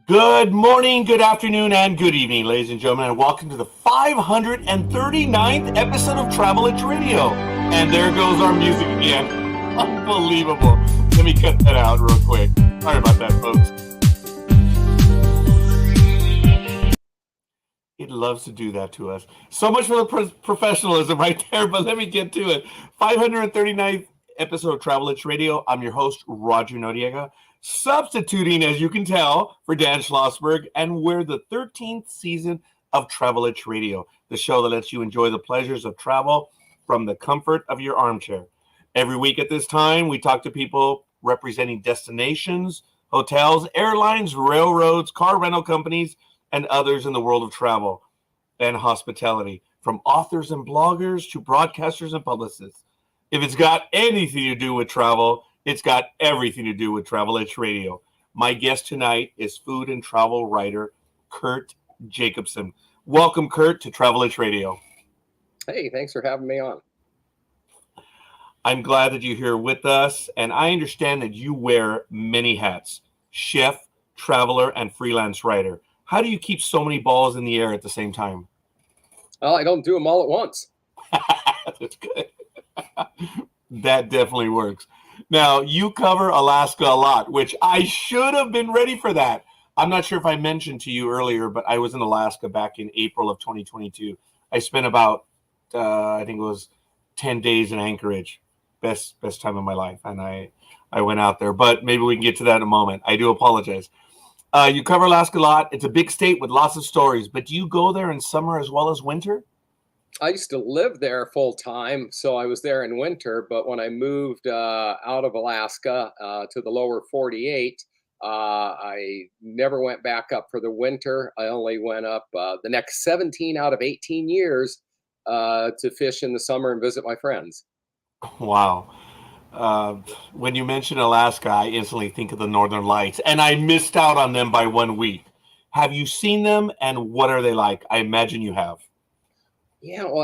Good morning, good afternoon, and good evening, ladies and gentlemen, and welcome to the 539th episode of Travel Itch Radio. And there goes our music again. Unbelievable. Let me cut that out real quick. Sorry about that, folks. It loves to do that to us. So much for the professionalism right there, but let me get to it. 539th episode of Travel Itch Radio. I'm your host, Roger Noriega. Substituting, as you can tell, for Dan Schlossberg, and we're the 13th season of Travel Itch Radio, the show that lets you enjoy the pleasures of travel from the comfort of your armchair. Every week at this time, we talk to people representing destinations, hotels, airlines, railroads, car rental companies, and others in the world of travel and hospitality, from authors and bloggers to broadcasters and publicists. If it's got anything to do with travel, it's got everything to do with Travel Itch Radio. My guest tonight is food and travel writer Kurt Jacobson. Welcome, Kurt, to Travel Itch Radio. Hey, thanks for having me on. I'm glad that you're here with us, and I understand that you wear many hats: chef, traveler, and freelance writer. How do you keep so many balls in the air at the same time? Well, I don't do them all at once. That's good. That definitely works. Now, you cover Alaska a lot, which I should have been ready for that. I'm not sure if I mentioned to you earlier, but I was in Alaska back in April of 2022. I spent about, I think it was 10 days in Anchorage. Best time of my life. And I went out there, but maybe we can get to that in a moment. I do apologize. You cover Alaska a lot. It's a big state with lots of stories, but do you go there in summer as well as winter? I used to live there full time, so I was there in winter. But when I moved out of Alaska to the lower 48, I never went back up for the winter. I only went up the next 17 out of 18 years to fish in the summer and visit my friends. Wow. When you mention Alaska, I instantly think of the Northern Lights, and I missed out on them by 1 week. Have you seen them, and what are they like? I imagine you have. Yeah, well,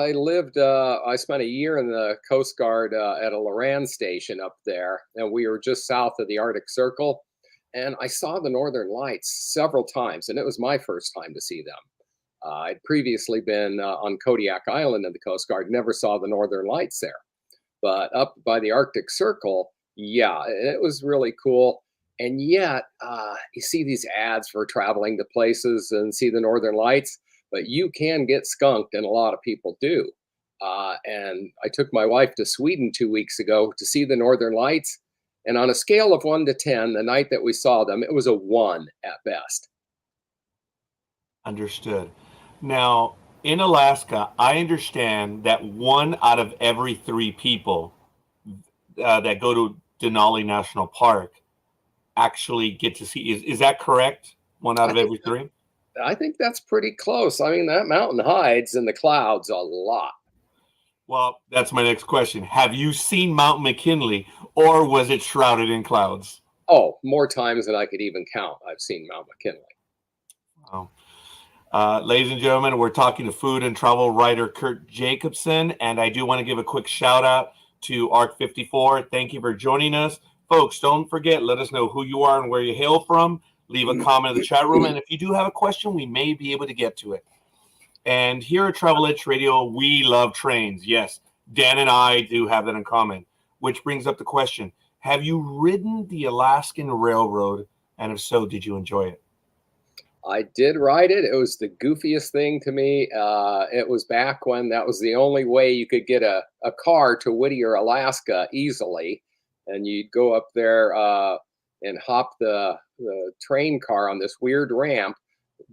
I spent a year in the Coast Guard at a Loran station up there, and we were just south of the Arctic Circle. And I saw the Northern Lights several times, and it was my first time to see them. I'd previously been on Kodiak Island in the Coast Guard, never saw the Northern Lights there. But up by the Arctic Circle, yeah, it was really cool. And yet, you see these ads for traveling to places and see the Northern Lights, but you can get skunked, and a lot of people do. And I took my wife to Sweden 2 weeks ago to see the Northern Lights. And on a scale of 1 to 10, the night that we saw them, it was a 1 at best. Understood. Now, in Alaska, I understand that 1 out of every 3 people that go to Denali National Park actually get to see. Is that correct? 1 out of every 3? I think that's pretty close. I mean, that mountain hides in the clouds a lot. Well, that's my next question. Have you seen Mount McKinley, or was it shrouded in clouds? Oh, more times than I could even count. I've seen Mount McKinley. Wow. Ladies and gentlemen, we're talking to food and travel writer Kurt Jacobson, and I do want to give a quick shout out to ARC54. Thank you for joining us. Folks, don't forget, let us know who you are and where you hail from. Leave a comment in the chat room, and if you do have a question, we may be able to get to it. And here at Travel Itch Radio, we love trains. Yes, Dan and I do have that in common, which brings up the question, have you ridden the Alaskan Railroad, and if so, did you enjoy it? I did ride it. It was the goofiest thing to me. It was back when that was the only way you could get a car to Whittier, Alaska easily, and you'd go up there and hop the train car on this weird ramp,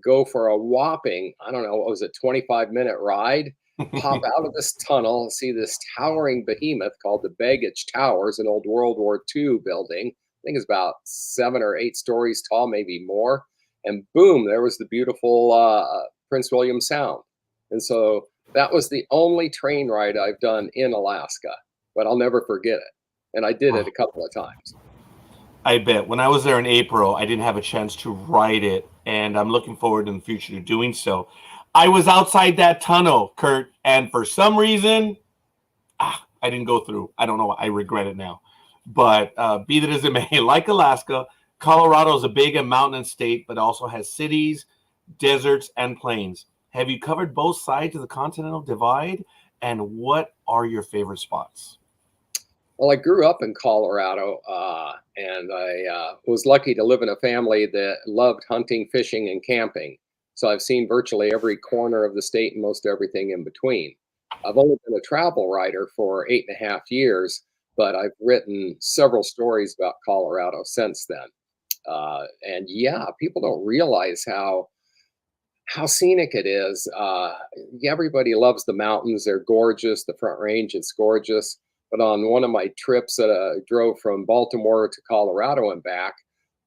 go for a whopping, I don't know, what was it, 25-minute ride, pop out of this tunnel, see this towering behemoth called the Baggage Towers, an old World War II building. I think it's about 7 or 8 stories tall, maybe more. And boom, there was the beautiful Prince William Sound. And so that was the only train ride I've done in Alaska, but I'll never forget it. And I did it a couple of times. I bet. When I was there in April, I didn't have a chance to ride it, and I'm looking forward in the future to doing so. I was outside that tunnel, Kurt, and for some reason, I didn't go through. I don't know. I regret it now. But be that as it may, like Alaska, Colorado is a big and mountain state, but also has cities, deserts, and plains. Have you covered both sides of the Continental Divide? And what are your favorite spots? Well, I grew up in Colorado, and I was lucky to live in a family that loved hunting, fishing, and camping. So I've seen virtually every corner of the state and most everything in between. I've only been a travel writer for 8.5 years, but I've written several stories about Colorado since then. And yeah, people don't realize how scenic it is. Everybody loves the mountains; they're gorgeous. The Front Range, it's gorgeous. But on one of my trips that I drove from Baltimore to Colorado and back,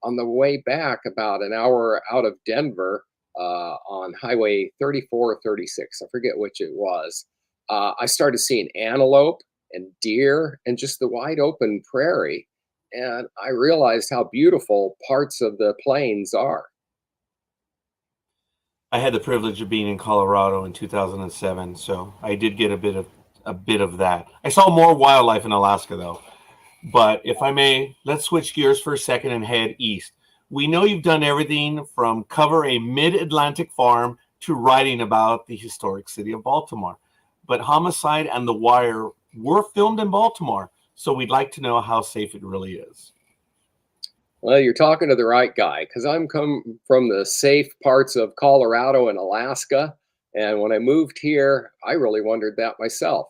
on the way back, about an hour out of Denver, on Highway 34 or 36, I forget which it was, I started seeing antelope and deer and just the wide open prairie. And I realized how beautiful parts of the plains are. I had the privilege of being in Colorado in 2007, so I did get a bit of that. I saw more wildlife in Alaska though. But if I may, let's switch gears for a second and head east. We know you've done everything from cover a mid-Atlantic farm to writing about the historic city of Baltimore. But Homicide and The Wire were filmed in Baltimore, so we'd like to know how safe it really is. Well, you're talking to the right guy because I'm come from the safe parts of Colorado and Alaska. And when I moved here, I really wondered that myself.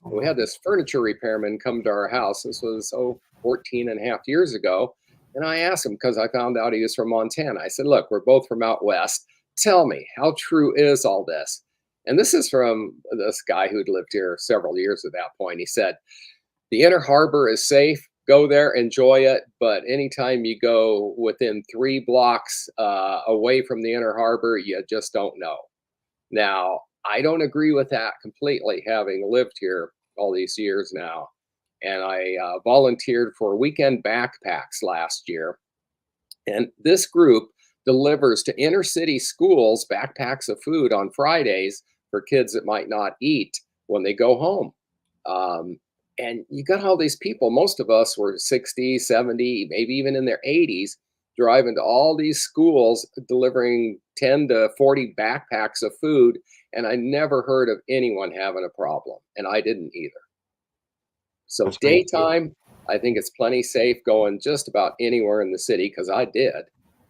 We had this furniture repairman come to our house. This was, 14 and a half years ago. And I asked him because I found out he was from Montana. I said, look, we're both from out west. Tell me, how true is all this? And this is from this guy who'd lived here several years at that point. He said, the Inner Harbor is safe. Go there, enjoy it. But anytime you go within 3 blocks away from the Inner Harbor, you just don't know. Now, I don't agree with that completely, having lived here all these years now. And I volunteered for weekend backpacks last year. And this group delivers to inner city schools backpacks of food on Fridays for kids that might not eat when they go home. Um, and you got all these people, most of us were 60, 70, maybe even in their 80s, driving to all these schools delivering 10 to 40 backpacks of food. And I never heard of anyone having a problem, and I didn't either. So That's great. daytime, I think it's plenty safe going just about anywhere in the city because I did.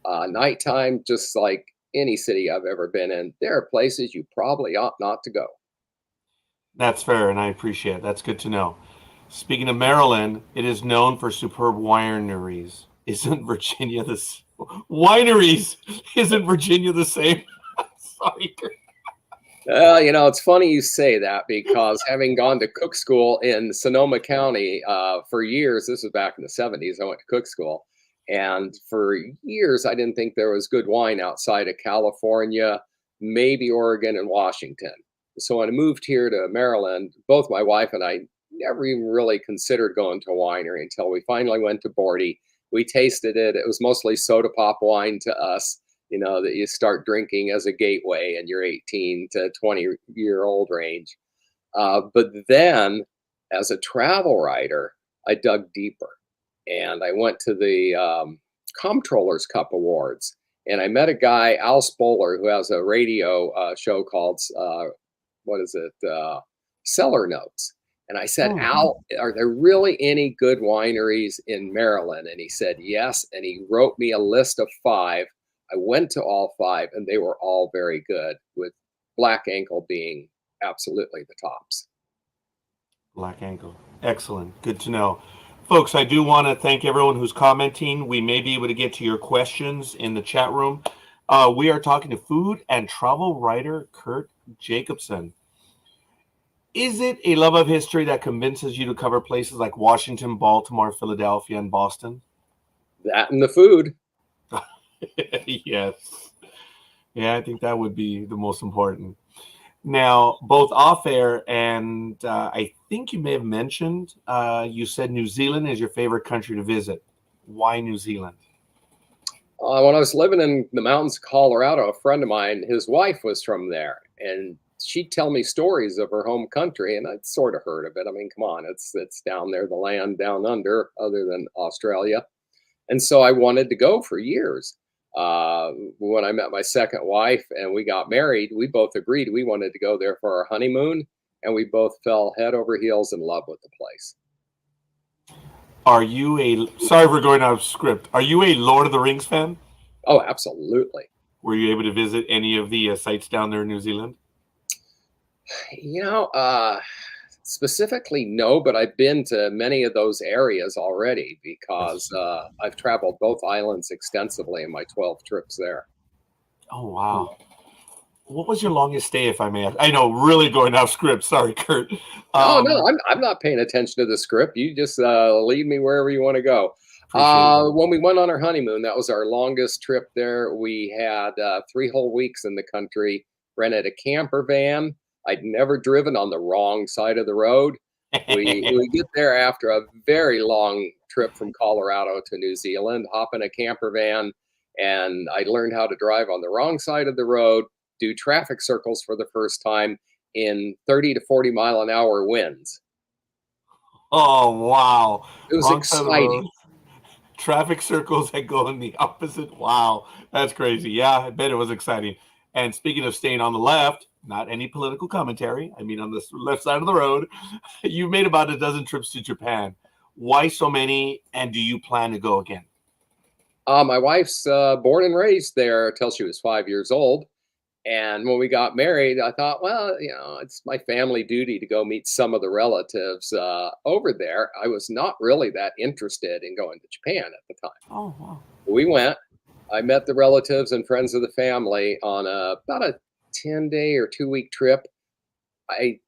Nighttime, just like any city I've ever been in, there are places you probably ought not to go. That's fair, and I appreciate it. That's good to know. Speaking of Maryland, it is known for superb wineries. Isn't Virginia wineries? Isn't Virginia the same? Sorry. Well, it's funny you say that because having gone to cook school in Sonoma County for years, this was back in the 70s, I went to cook school. And for years, I didn't think there was good wine outside of California, maybe Oregon and Washington. So when I moved here to Maryland, both my wife and I never even really considered going to a winery until we finally went to Bordy. We tasted it. It was mostly soda pop wine to us, that you start drinking as a gateway in your 18 to 20-year-old range. But then as a travel writer, I dug deeper and I went to the Comptroller's Cup Awards. And I met a guy, Al Spoler, who has a radio show called, Cellar Notes. And I said, Al, are there really any good wineries in Maryland? And he said, yes. And he wrote me a list of 5. I went to all 5 and they were all very good, with Black Ankle being absolutely the tops. Black Ankle. Excellent. Good to know. Folks, I do want to thank everyone who's commenting. We may be able to get to your questions in the chat room. We are talking to food and travel writer Kurt Jacobson. Is it a love of history that convinces you to cover places like Washington, Baltimore, Philadelphia, and Boston? That and the food. Yes. Yeah, I think that would be the most important. Now, both off air and I think you may have mentioned, you said New Zealand is your favorite country to visit. Why New Zealand? When I was living in the mountains of Colorado, a friend of mine, his wife was from there, and she'd tell me stories of her home country, and I'd sort of heard of it. I mean, come on, it's down there, the land down under, other than Australia. And so I wanted to go for years. When I met my second wife and we got married, we both agreed we wanted to go there for our honeymoon, and we both fell head over heels in love with the place. Are you sorry for going out of script. Are you a Lord of the Rings fan? Oh, absolutely. Were you able to visit any of the sites down there in New Zealand? You know, specifically, no, but I've been to many of those areas already because I've traveled both islands extensively in my 12 trips there. Oh, wow. What was your longest stay, if I may ask? I know, really going off script. Sorry, Kurt. Oh no, I'm not paying attention to the script. You just lead me wherever you want to go. Appreciate it. When we went on our honeymoon, that was our longest trip there. We had 3 whole weeks in the country, rented a camper van. I'd never driven on the wrong side of the road. We get there after a very long trip from Colorado to New Zealand, hop in a camper van, and I learned how to drive on the wrong side of the road, do traffic circles for the first time in 30 to 40 mile an hour winds. Oh, wow. It was Wrong side of the road. exciting. Traffic circles that go in the opposite. Wow, that's crazy. Yeah, I bet it was exciting. And speaking of staying on the left, not any political commentary. I mean, on the left side of the road, you made about a dozen trips to Japan. Why so many? And do you plan to go again? My wife's born and raised there till she was 5 years old. And when we got married, I thought, well, it's my family duty to go meet some of the relatives over there. I was not really that interested in going to Japan at the time. Oh, wow. We went. I met the relatives and friends of the family on about a 10-day or 2-week trip. I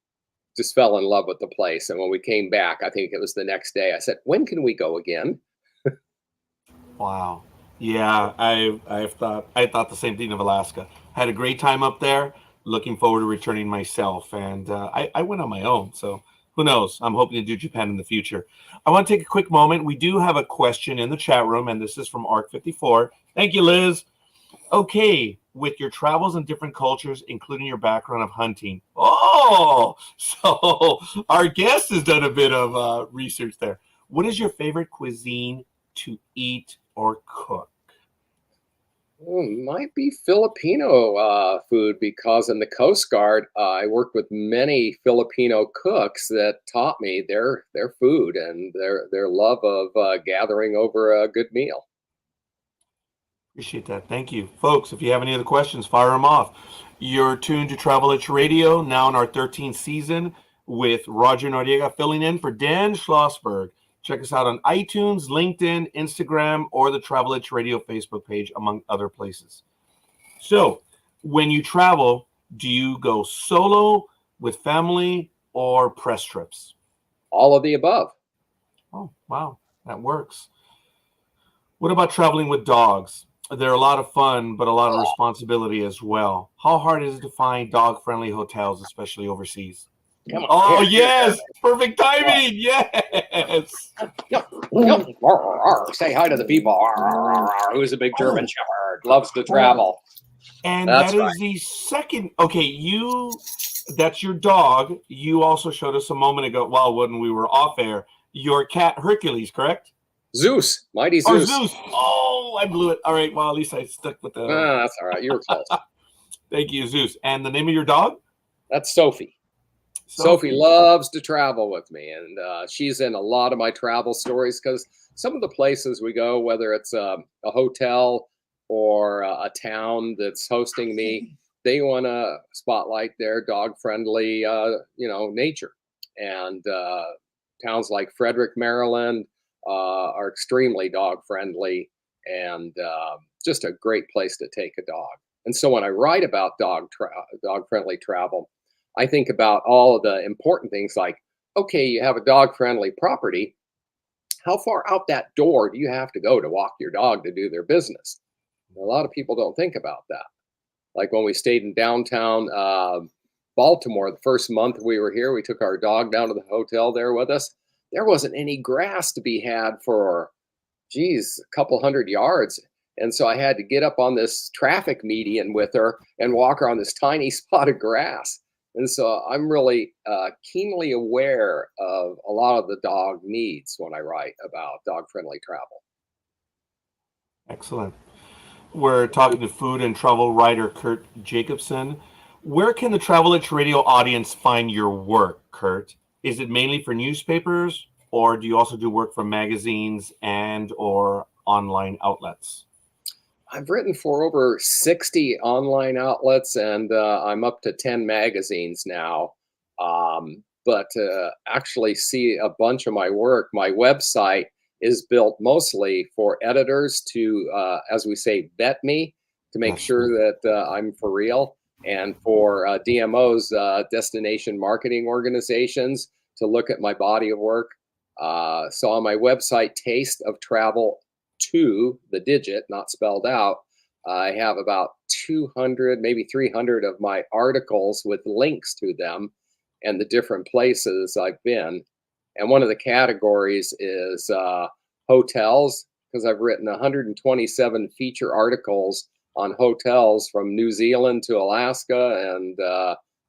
just fell in love with the place. And when we came back, I think it was the next day, I said, when can we go again? Wow. Yeah, I thought the same thing of Alaska. Had a great time up there. Looking forward to returning myself, and I went on my own. So who knows? I'm hoping to do Japan in the future. I want to take a quick moment. We do have a question in the chat room, and this is from Arc54. Thank you, Liz. Okay, with your travels in different cultures, including your background of hunting. Oh, so our guest has done a bit of research there. What is your favorite cuisine to eat or cook? Might be Filipino food because in the Coast Guard, I worked with many Filipino cooks that taught me their food and their love of gathering over a good meal. Appreciate that. Thank you. Folks, if you have any other questions, fire them off. You're tuned to Travel Itch Radio, now in our 13th season with Roger Noriega filling in for Dan Schlossberg. Check us out on iTunes, LinkedIn, Instagram, or the Travel Itch Radio Facebook page, among other places. So, when you travel, do you go solo, with family, or press trips? All of the above. Oh, wow. That works. What about traveling with dogs? They're a lot of fun, but a lot of responsibility as well. How hard is it to find dog-friendly hotels, especially overseas? Come on, Oh, here. yes. Perfect timing. Yes. Say hi to the people. Who's a big German Shepherd? Loves to travel. And That's that is right. the second. Okay, that's your dog. You also showed us a moment ago, well, when we were off air, your cat Hercules, correct? Zeus, mighty Or Zeus. Zeus. Oh, I blew it. All right. Well, at least I stuck with the. That's all right. You were close. Thank you, Zeus. And the name of your dog? That's Sophie. Sophie loves to travel with me, and she's in a lot of my travel stories because some of the places we go, whether it's a hotel or a town that's hosting me, they want to spotlight their dog-friendly, nature. And towns like Frederick, Maryland, are extremely dog-friendly and just a great place to take a dog. And so when I write about dog-friendly travel, I think about all of the important things like, okay, you have a dog-friendly property. How far out that door do you have to go to walk your dog to do their business? A lot of people don't think about that. Like when we stayed in downtown Baltimore, the first month we were here, we took our dog down to the hotel there with us. There wasn't any grass to be had for, a couple hundred yards. And so I had to get up on this traffic median with her and walk her on this tiny spot of grass. And so I'm really keenly aware of a lot of the dog needs when I write about dog-friendly travel. Excellent. We're talking to food and travel writer Kurt Jacobson. Where can the Travel Itch Radio audience find your work, Kurt? Is it mainly for newspapers, or do you also do work for magazines and or online outlets? I've written for over 60 online outlets, and I'm up to 10 magazines now. But to actually see a bunch of my work, my website is built mostly for editors to, as we say, vet me to make Yes. sure that I'm for real, and for DMOs, destination marketing organizations, to look at my body of work. So on my website, Taste of Travel 2, the digit, not spelled out, I have about 200, maybe 300 of my articles with links to them and the different places I've been. And one of the categories is hotels, because I've written 127 feature articles on hotels from New Zealand to Alaska and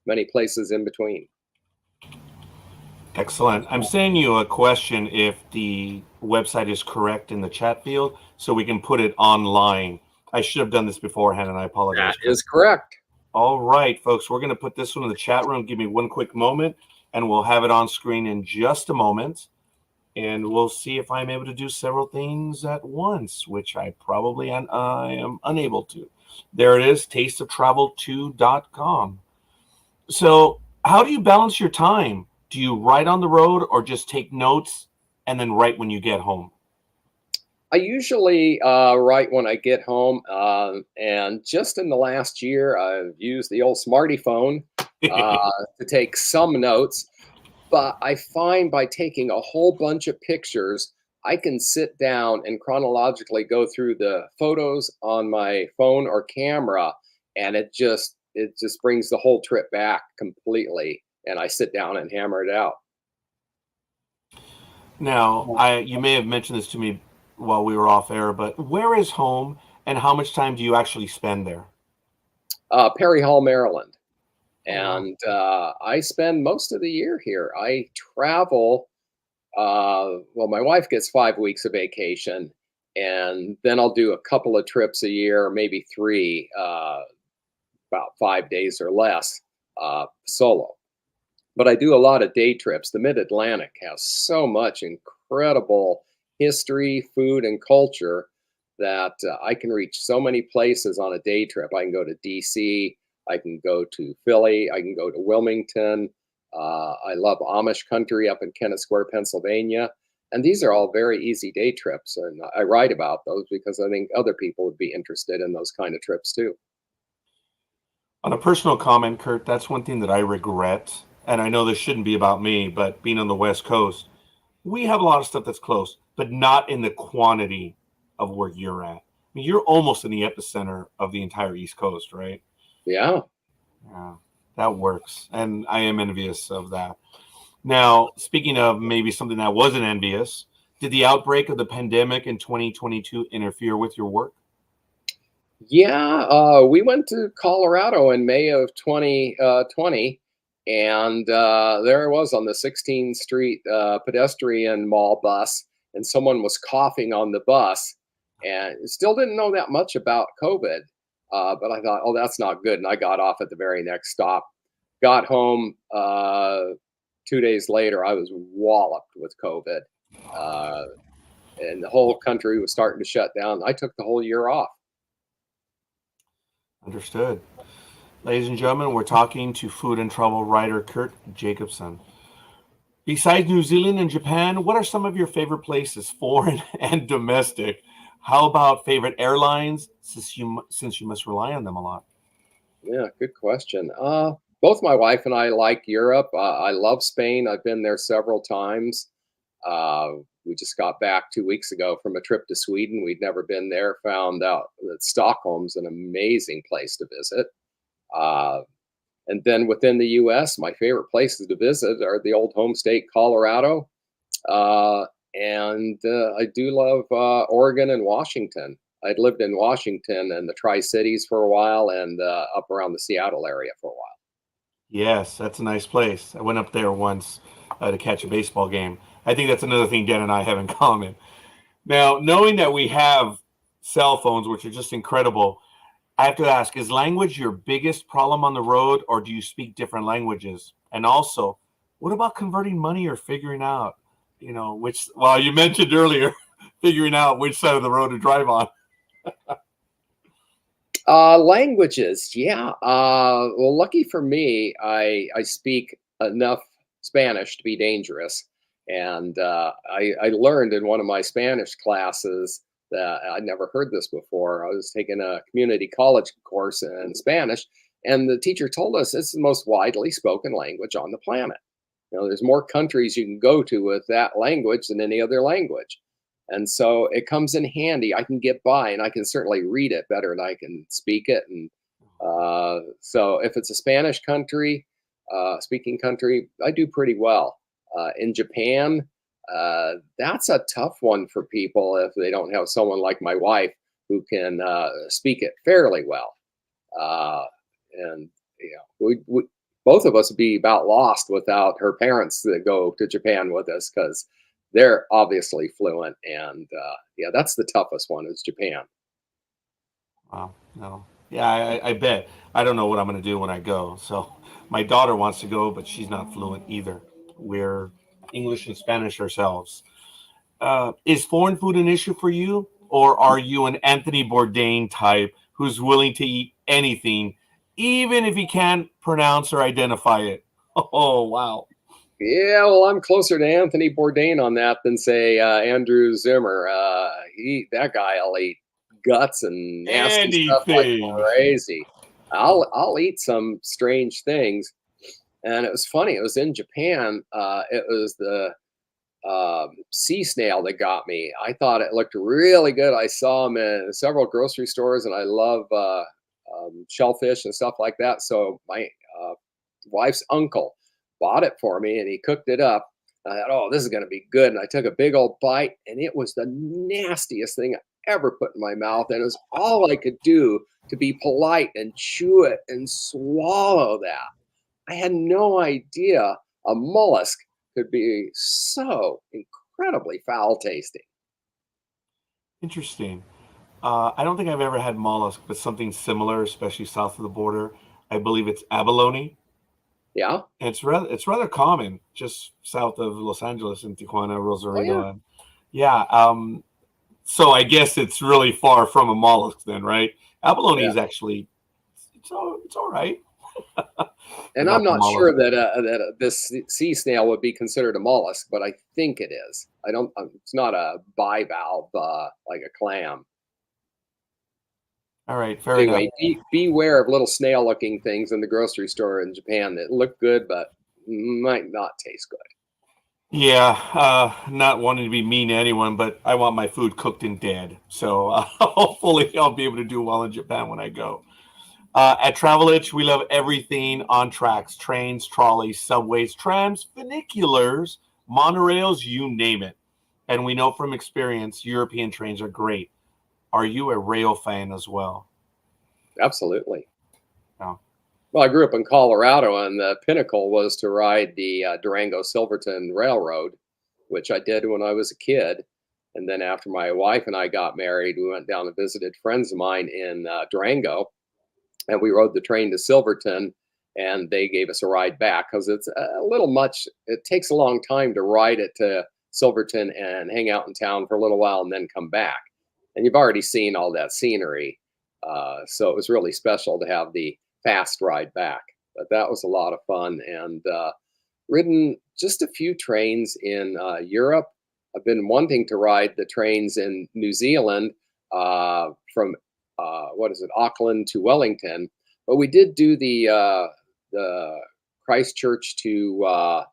many places in between. Excellent. I'm sending you a question if the website is correct in the chat field so we can put it online. I should have done this beforehand, and I apologize. That is correct. All right, folks, we're going to put this one in the chat room. Give me one quick moment, and we'll have it on screen in just a moment. And we'll see if I'm able to do several things at once, which I am unable to. There it is, tasteoftravel2.com. So how do you balance your time? Do you write on the road or just take notes and then write when you get home? I usually write when I get home, and just in the last year, I've used the old smarty phone to take some notes. But I find by taking a whole bunch of pictures, I can sit down and chronologically go through the photos on my phone or camera, and it just brings the whole trip back completely. And I sit down and hammer it out. Now, you may have mentioned this to me while we were off air, but where is home and how much time do you actually spend there? Perry Hall, Maryland. And I spend most of the year here. I travel. Well, my wife gets 5 weeks of vacation, and then I'll do a couple of trips a year, maybe 3, about 5 days or less, solo. But I do a lot of day trips. The Mid-Atlantic has so much incredible history, food, and culture that I can reach so many places on a day trip. I can go to DC. I can go to Philly. I can go to Wilmington. I love Amish country up in Kennett Square, Pennsylvania. And these are all very easy day trips. And I write about those because I think other people would be interested in those kind of trips too. On a personal comment, Kurt, that's one thing that I regret. And I know this shouldn't be about me, but being on the West Coast, we have a lot of stuff that's close, but not in the quantity of where you're at. I mean, you're almost in the epicenter of the entire East Coast, right? Yeah. Yeah, that works. And I am envious of that. Now, speaking of maybe something that wasn't envious, did the outbreak of the pandemic in 2022 interfere with your work? Yeah, we went to Colorado in May of 2020, and there I was on the 16th Street pedestrian mall bus, and someone was coughing on the bus, and still didn't know that much about COVID. But I thought, oh, that's not good. And I got off at the very next stop. Got home 2 days later, I was walloped with COVID. And the whole country was starting to shut down. I took the whole year off. Understood. Ladies and gentlemen, we're talking to food and travel writer Kurt Jacobson. Besides New Zealand and Japan, what are some of your favorite places, foreign and domestic? How about favorite airlines, since you must rely on them a lot? Yeah, good question. Both my wife and I like Europe. I love Spain. I've been there several times. We just got back 2 weeks ago from a trip to Sweden. We'd never been there. Found out that Stockholm's an amazing place to visit. And then within the U.S., my favorite places to visit are the old home state, Colorado. And I do love Oregon and Washington. I'd lived in Washington and the Tri-Cities for a while, and up around the Seattle area for a while. Yes, that's a nice place. I went up there once to catch a baseball game. I think that's another thing Dan and I have in common. Now, knowing that we have cell phones, which are just incredible. I have to ask, is language your biggest problem on the road, or do you speak different languages? And also, what about converting money or figuring out, which, well, you mentioned earlier, figuring out which side of the road to drive on. Languages, yeah. Well, lucky for me, I speak enough Spanish to be dangerous, and I learned in one of my Spanish classes that I'd never heard this before. I was taking a community college course in Spanish, and the teacher told us it's the most widely spoken language on the planet. There's more countries you can go to with that language than any other language. And so it comes in handy. I can get by, and I can certainly read it better than I can speak it. And so if it's a Spanish country, speaking country, I do pretty well. In Japan, that's a tough one for people if they don't have someone like my wife who can speak it fairly well. And both of us would be about lost without her parents that go to Japan with us, because they're obviously fluent. And yeah, that's the toughest one, is Japan. Wow. No. Yeah, I bet. I don't know what I'm going to do when I go. So my daughter wants to go, but she's not fluent either. We're English and Spanish ourselves. Is foreign food an issue for you, or are you an Anthony Bourdain type who's willing to eat anything, even if he can't pronounce or identify it? Oh, wow. Yeah, well, I'm closer to Anthony Bourdain on that than, say, Andrew Zimmer. That guy will eat guts and nasty stuff like Anything. crazy. I'll eat some strange things, and it was funny. It was in Japan. It was the sea snail that got me. I thought it looked really good. I saw them in several grocery stores, and I love shellfish and stuff like that. So my wife's uncle bought it for me, and he cooked it up. I thought, oh, this is going to be good. And I took a big old bite, and it was the nastiest thing I ever put in my mouth. And it was all I could do to be polite and chew it and swallow that. I had no idea a mollusk could be so incredibly foul tasting. Interesting. I don't think I've ever had mollusk, but something similar, especially south of the border. I believe it's abalone. Yeah. And it's rather common just south of Los Angeles in Tijuana, Oh, yeah. Rosarito. And yeah. So I guess it's really far from a mollusk then, right? Abalone Yeah. is actually it's all right. And Not I'm the not mollusk. sure that this sea snail would be considered a mollusk, but I think it is. I don't. It's not a bivalve like a clam. All right, fair enough. Anyway, beware of little snail-looking things in the grocery store in Japan that look good but might not taste good. Yeah, not wanting to be mean to anyone, but I want my food cooked and dead. So hopefully I'll be able to do well in Japan when I go. At Travel Itch, we love everything on tracks: trains, trolleys, subways, trams, funiculars, monorails, you name it. And we know from experience, European trains are great. Are you a rail fan as well? Absolutely. No. Well, I grew up in Colorado, and the pinnacle was to ride the Durango Silverton Railroad, which I did when I was a kid. And then after my wife and I got married, we went down and visited friends of mine in Durango, and we rode the train to Silverton, and they gave us a ride back because it's a little much. It takes a long time to ride it to Silverton and hang out in town for a little while and then come back. And you've already seen all that scenery. So it was really special to have the fast ride back. But that was a lot of fun, and ridden just a few trains in Europe. I've been wanting to ride the trains in New Zealand from what is it, Auckland to Wellington, but we did do the Christchurch to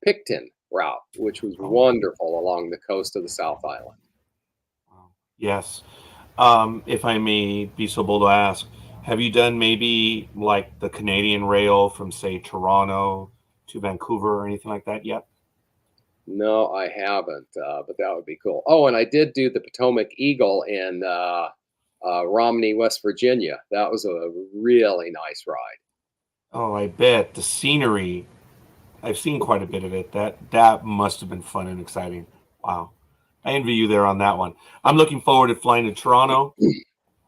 Picton route, which was Oh, wonderful along the coast of the South Island. wow. Yes. If I may be so bold to ask, have you done maybe like the Canadian rail from, say, Toronto to Vancouver or anything like that yet? No, I haven't, but that would be cool. Oh, and I did do the Potomac Eagle in Romney, West Virginia. That was a really nice ride. Oh, I bet the scenery. I've seen quite a bit of it. That must have been fun and exciting. Wow. I envy you there on that one. I'm looking forward to flying to Toronto,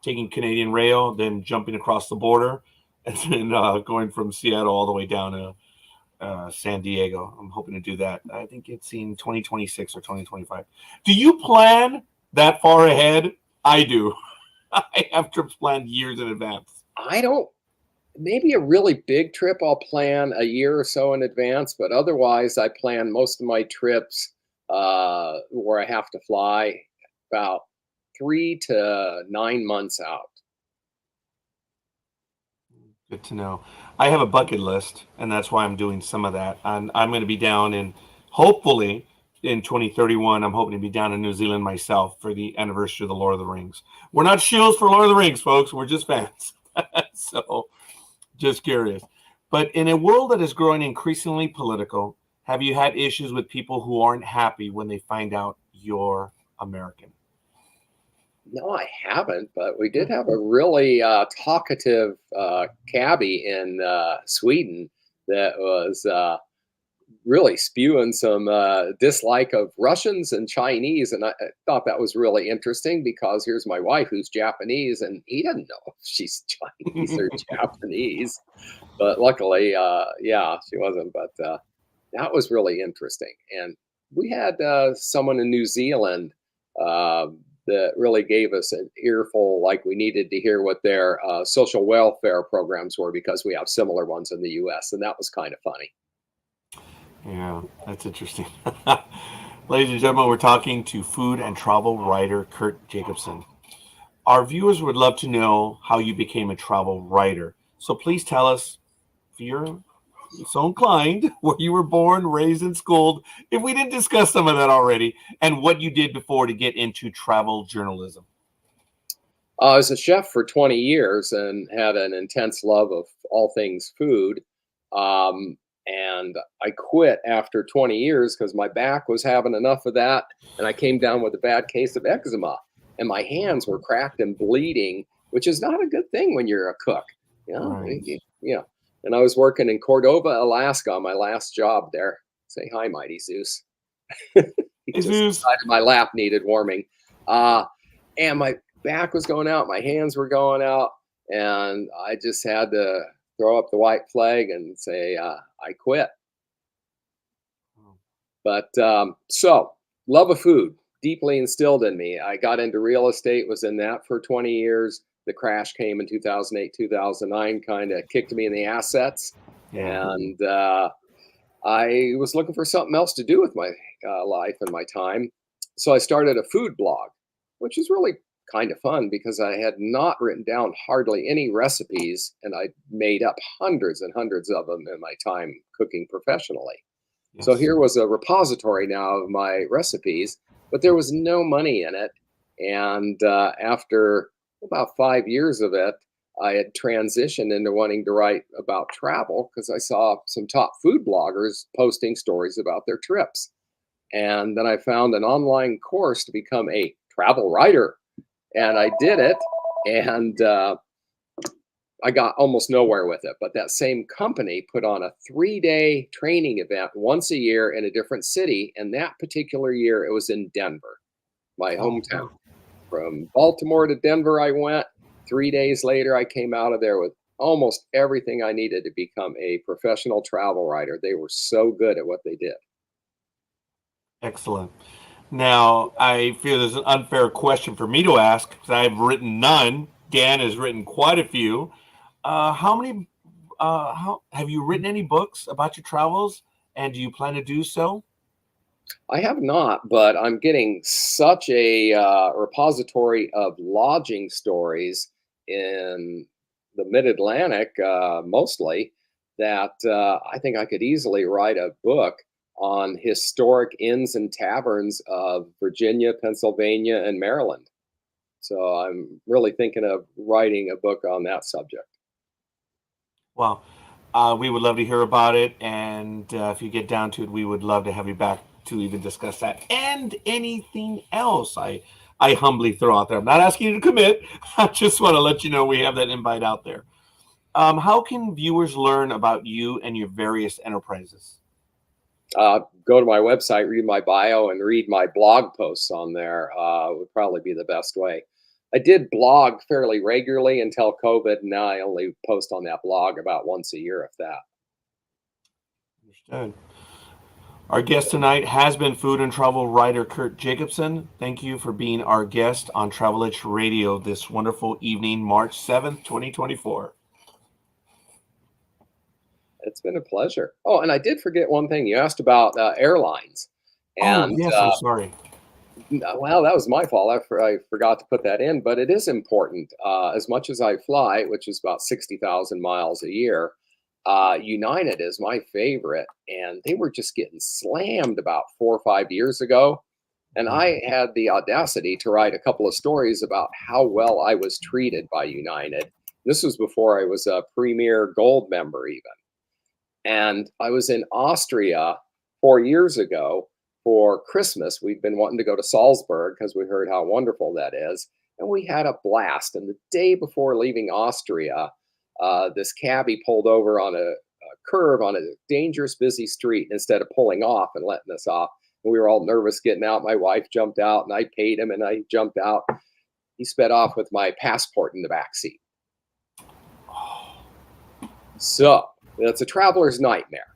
taking Canadian Rail, then jumping across the border, and then going from Seattle all the way down to San Diego. I'm hoping to do that. I think it's in 2026 or 2025. Do you plan that far ahead? I do. I have trips planned years in advance. I don't. Maybe a really big trip I'll plan a year or so in advance, but otherwise I plan most of my trips where I have to fly about 3 to 9 months out. Good to know. I have a bucket list, and that's why I'm doing some of that. And I'm going to be down in, hopefully, in 2031. I'm hoping to be down in New Zealand myself for the anniversary of the Lord of the Rings. We're not shills for Lord of the Rings, folks. We're just fans. So, just curious. But in a world that is growing increasingly political, have you had issues with people who aren't happy when they find out you're American? No, I haven't, but we did have a really talkative cabbie in Sweden that was really spewing some dislike of Russians and Chinese. And I thought that was really interesting because here's my wife who's Japanese and he doesn't know if she's Chinese or Japanese. But luckily, yeah, she wasn't. But that was really interesting. And we had someone in New Zealand that really gave us an earful, like we needed to hear what their social welfare programs were because we have similar ones in the US. And that was kind of funny. Yeah, that's interesting. Ladies and gentlemen, we're talking to food and travel writer Kurt Jacobson. Our viewers would love to know how you became a travel writer. So please tell us, if you're so inclined, where you were born, raised, and schooled, if we didn't discuss some of that already, and what you did before to get into travel journalism. I was a chef for 20 years and had an intense love of all things food. And I quit after 20 years because my back was having enough of that. And I came down with a bad case of eczema. And my hands were cracked and bleeding, which is not a good thing when you're a cook. You know? Right. Yeah. And I was working in Cordova, Alaska on my last job there. Say hi, Mighty Zeus. Hey, Zeus. Decided my lap needed warming. And my back was going out. My hands were going out. And I just had to throw up the white flag and say, I quit. But so love of food, deeply instilled in me. I got into real estate, was in that for 20 years. The crash came in 2008, 2009, kind of kicked me in the assets. Yeah. And I was looking for something else to do with my life and my time. So I started a food blog, which is really kind of fun because I had not written down hardly any recipes and I made up hundreds and hundreds of them in my time cooking professionally. Yes. So here was a repository now of my recipes, but there was no money in it. And after about 5 years of it, I had transitioned into wanting to write about travel because I saw some top food bloggers posting stories about their trips. And then I found an online course to become a travel writer. And I did it, and I got almost nowhere with it. But that same company put on a 3-day training event once a year in a different city. And that particular year, it was in Denver, my hometown. From Baltimore to Denver, I went. 3 days later, I came out of there with almost everything I needed to become a professional travel writer. They were so good at what they did. Excellent. Now, I feel there's an unfair question for me to ask because I've written none. Dan has written quite a few. How have you written any books about your travels, and do you plan to do so? I have not, but I'm getting such a repository of lodging stories in the Mid-Atlantic, mostly, that I think I could easily write a book on historic inns and taverns of Virginia, Pennsylvania, and Maryland. So I'm really thinking of writing a book on that subject. Well, we would love to hear about it. And if you get down to it, we would love to have you back to even discuss that and anything else I humbly throw out there. I'm not asking you to commit. I just want to let you know we have that invite out there. How can viewers learn about you and your various enterprises? Go to my website, read my bio, and read my blog posts on there. Would probably be the best way. I did blog fairly regularly until COVID, and now I only post on that blog about once a year, if that. Understood. Our guest tonight has been food and travel writer Kurt Jacobson. Thank you for being our guest on Travel Itch Radio this wonderful evening, March 7th, 2024. It's been a pleasure. Oh, and I did forget one thing. You asked about airlines. Oh, And yes, I'm sorry. well, that was my fault. I forgot to put that in, but it is important. As much as I fly, which is about 60,000 miles a year, United is my favorite. And they were just getting slammed about 4 or 5 years ago. And I had the audacity to write a couple of stories about how well I was treated by United. This was before I was a Premier Gold member, even. And I was in Austria 4 years ago for Christmas. We'd been wanting to go to Salzburg because we heard how wonderful that is. And we had a blast. And the day before leaving Austria, this cabbie pulled over on a curve on a dangerous, busy street instead of pulling off and letting us off. And we were all nervous getting out. My wife jumped out and I paid him and I jumped out. He sped off with my passport in the back seat. So it's a traveler's nightmare.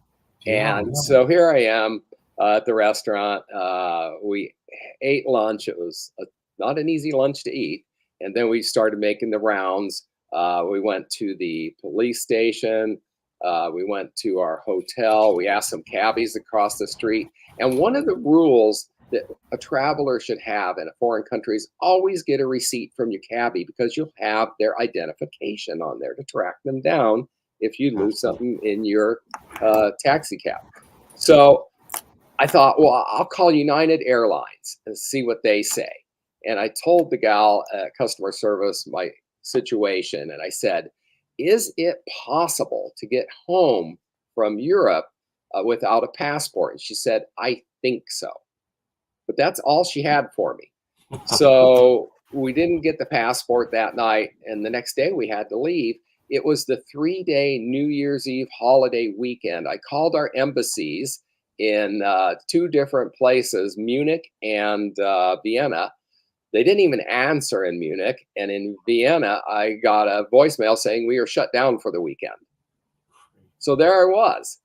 And so here I am at the restaurant. We ate lunch. It was not an easy lunch to eat. And then we started making the rounds. We went to the police station. We went to our hotel. We asked some cabbies across the street. And one of the rules that a traveler should have in a foreign country is always get a receipt from your cabbie, because you'll have their identification on there to track them down if you lose something in your taxi cab. So I thought, well, I'll call United Airlines and see what they say. And I told the gal at customer service my situation. And I said, is it possible to get home from Europe without a passport? And she said, I think so. But that's all she had for me. So we didn't get the passport that night. And the next day we had to leave. It was the 3-day New Year's Eve holiday weekend. I called our embassies in 2 different places, Munich and Vienna. They didn't even answer in Munich. And in Vienna, I got a voicemail saying we are shut down for the weekend. So there I was.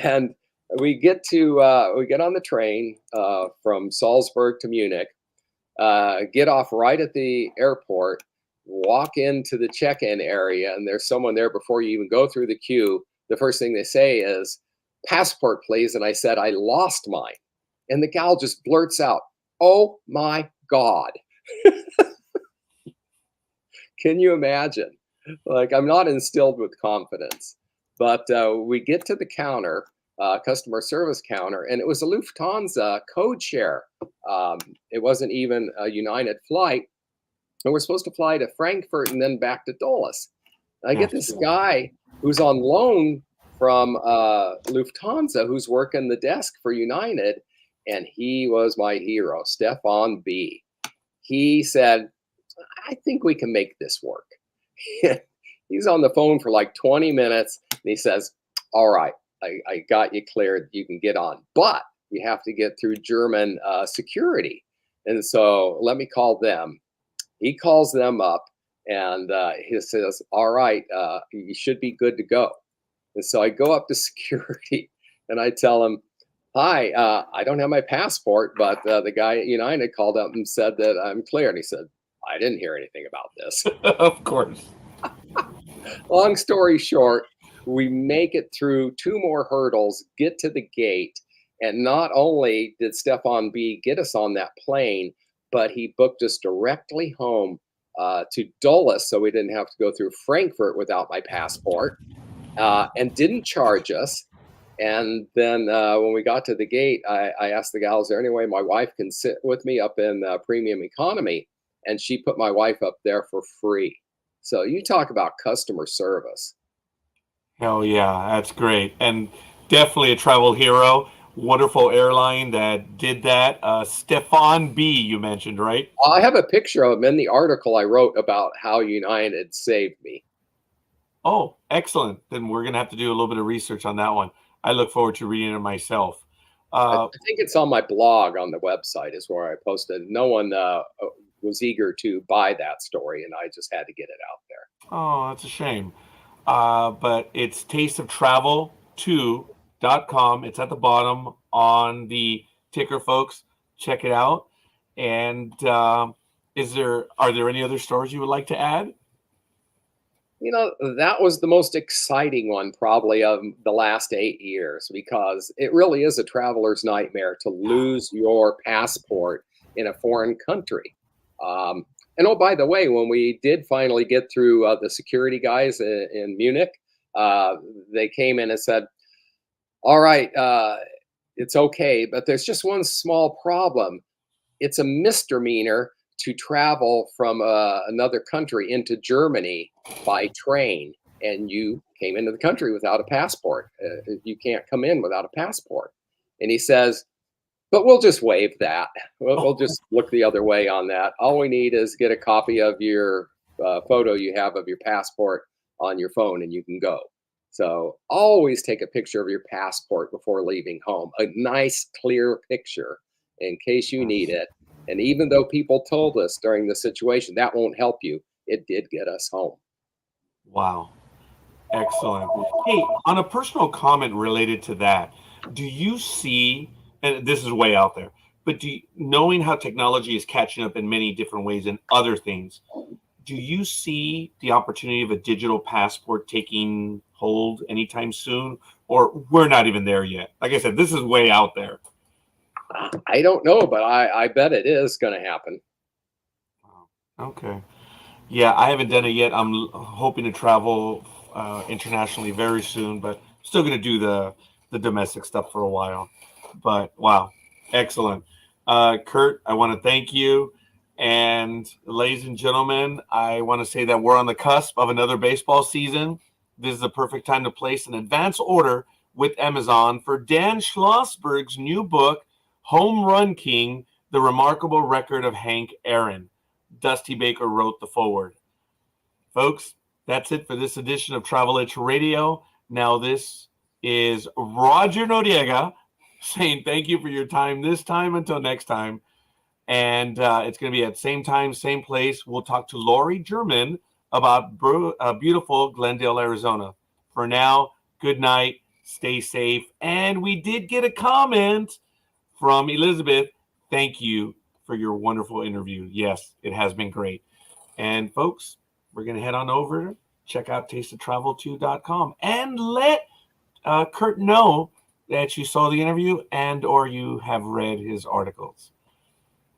And we get on the train from Salzburg to Munich, get off right at the airport, walk into the check-in area, and there's someone there before you even go through the queue. The first thing they say is, passport, please. And I said, I lost mine. And the gal just blurts out, oh my God. Can you imagine? Like, I'm not instilled with confidence, but we get to the counter, customer service counter, and it was a Lufthansa code share. It wasn't even a United flight. And we're supposed to fly to Frankfurt and then back to Dulles. I get this guy who's on loan from Lufthansa who's working the desk for United. And he was my hero, Stefan B. He said, I think we can make this work. He's on the phone for like 20 minutes. And he says, all right, I got you cleared. You can get on. But you have to get through German security. And so let me call them. He calls them up and he says, all right, you should be good to go. And so I go up to security and I tell him, hi, I don't have my passport, but the guy at United called up and said that I'm clear. And he said, I didn't hear anything about this. Of course. Long story short, we make it through 2 more hurdles, get to the gate. And not only did Stefan B get us on that plane, but he booked us directly home to Dulles, so we didn't have to go through Frankfurt without my passport, and didn't charge us. And then when we got to the gate, I asked the gal, is there any way my wife can sit with me up in premium economy? And she put my wife up there for free. So you talk about customer service. Hell yeah, that's great. And definitely a travel hero. Wonderful airline that did that. Stefan B, you mentioned, right? I have a picture of him in the article I wrote about how United saved me. Oh, excellent. Then we're going to have to do a little bit of research on that one. I look forward to reading it myself. I think it's on my blog on the website is where I posted. No one was eager to buy that story, and I just had to get it out there. Oh, that's a shame. But it's tasteoftravel2.com. It's at the bottom on the ticker, folks. Check it out. And are there any other stories you would like to add? That was the most exciting one probably of the last 8 years because it really is a traveler's nightmare to lose your passport in a foreign country. And oh, by the way, when we did finally get through the security guys in Munich, they came in and said, all right, it's okay, but there's just one small problem. It's a misdemeanor to travel from another country into Germany by train, and you came into the country without a passport. You can't come in without a passport. And he says, but we'll just waive that. We'll just look the other way on that. All we need is get a copy of your photo you have of your passport on your phone, and you can go. So always take a picture of your passport before leaving home. A nice, clear picture in case you need it. And even though people told us during the situation that won't help you, it did get us home. Wow. Excellent. Hey, on a personal comment related to that, do you see, and this is way out there, but knowing how technology is catching up in many different ways and other things, do you see the opportunity of a digital passport taking hold anytime soon? Or we're not even there yet? Like I said, this is way out there. I don't know, but I bet it is going to happen. Okay. Yeah, I haven't done it yet. I'm hoping to travel internationally very soon, but still going to do the domestic stuff for a while. But wow, excellent. Kurt, I want to thank you. And ladies and gentlemen, I want to say that we're on the cusp of another baseball season. This is the perfect time to place an advance order with Amazon for Dan Schlossberg's new book, Home Run King, The Remarkable Record of Hank Aaron. Dusty Baker wrote the foreword. Folks, that's it for this edition of Travel Itch Radio. Now this is Roger Noriega saying thank you for your time this time until next time. And it's going to be at same time, same place. We'll talk to Lori German about beautiful Glendale, Arizona. For now, good night, stay safe. And we did get a comment from Elizabeth. Thank you for your wonderful interview. Yes, it has been great. And folks, we're going to head on over, check out tasteoftravel2.com and let Kurt know that you saw the interview and or you have read his articles.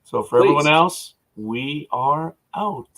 So for everyone else, we are out.